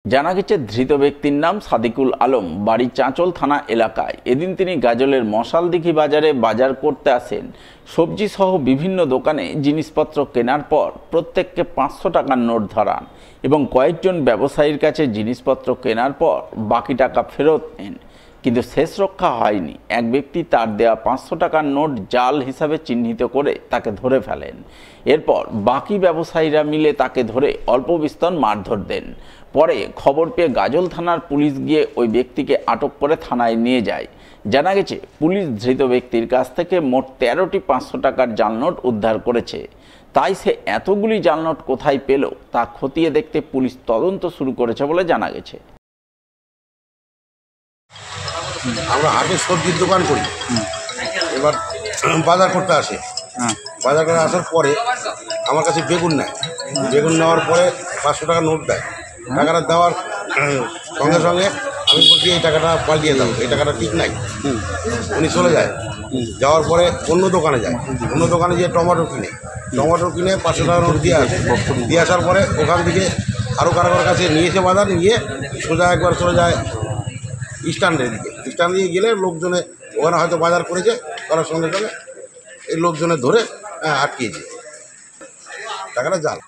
জানা গেছে ধৃত ব্যক্তির নাম সাদিকুল আলম, বাড়ি চাঁচল থানা এলাকায়। এদিন তিনি গাজলের মশালদিঘি বাজারে বাজার করতে আসেন। সবজি সহ বিভিন্ন দোকানে জিনিসপত্র কেনার পর প্রত্যেককে 500 টাকার নোট ধরান এবং কয়েকজন ব্যবসায়ীর কাছে জিনিসপত্র কেনার পর বাকি টাকা ফেরত নেন। কিন্তু শেষ রক্ষা হয়নি। এক ব্যক্তি তার দেওয়া 500 টাকার নোট জাল হিসাবে চিহ্নিত করে তাকে ধরে ফেলেন। এরপর বাকি ব্যবসায়ীরা মিলে তাকে ধরে অল্প বিস্তর মারধর দেন। পরে খবর পেয়ে গাজল থানার পুলিশ গিয়ে ওই ব্যক্তিকে আটক করে থানায় নিয়ে যায়। জানা গেছে পুলিশ ধৃত ব্যক্তির কাছ থেকে মোট 13টি 500 টাকার জাল নোট উদ্ধার করেছে। তাই সে এতগুলি জাল নোট কোথায় পেল তা খতিয়ে দেখতে পুলিশ তদন্ত শুরু করেছে বলে জানা গেছে। আমরা আগে সবজির দোকান করি, এবার বাজার করতে আসে। বাজার করে আসার পরে আমার কাছে বেগুন নেয়। বেগুন নেওয়ার পরে 500 টাকা নোট দেয়। টাকাটা দেওয়ার সঙ্গে সঙ্গে আমি বলছি এই টাকাটা পাল্টিয়ে দাও, এই টাকাটা ঠিক নাই। উনি চলে যায়। যাওয়ার পরে অন্য দোকানে যায়। অন্য দোকানে গিয়ে টমেটো কিনে 500 টাকা নোট দিয়ে আসে। দিয়ে আসার পরে ওখান থেকে আরও কারোর কাছে নিয়েছে বাজার, নিয়ে সোজা একবার চলে যায় স্ট্যান্ডের দিকে। স্ট্যান্ড দিয়ে গেলে লোকজনে ওখানে হয়তো বাজার করেছে, করার সঙ্গে সঙ্গে এই লোকজনে ধরে আটকিয়েছে। টাকাটা জাল।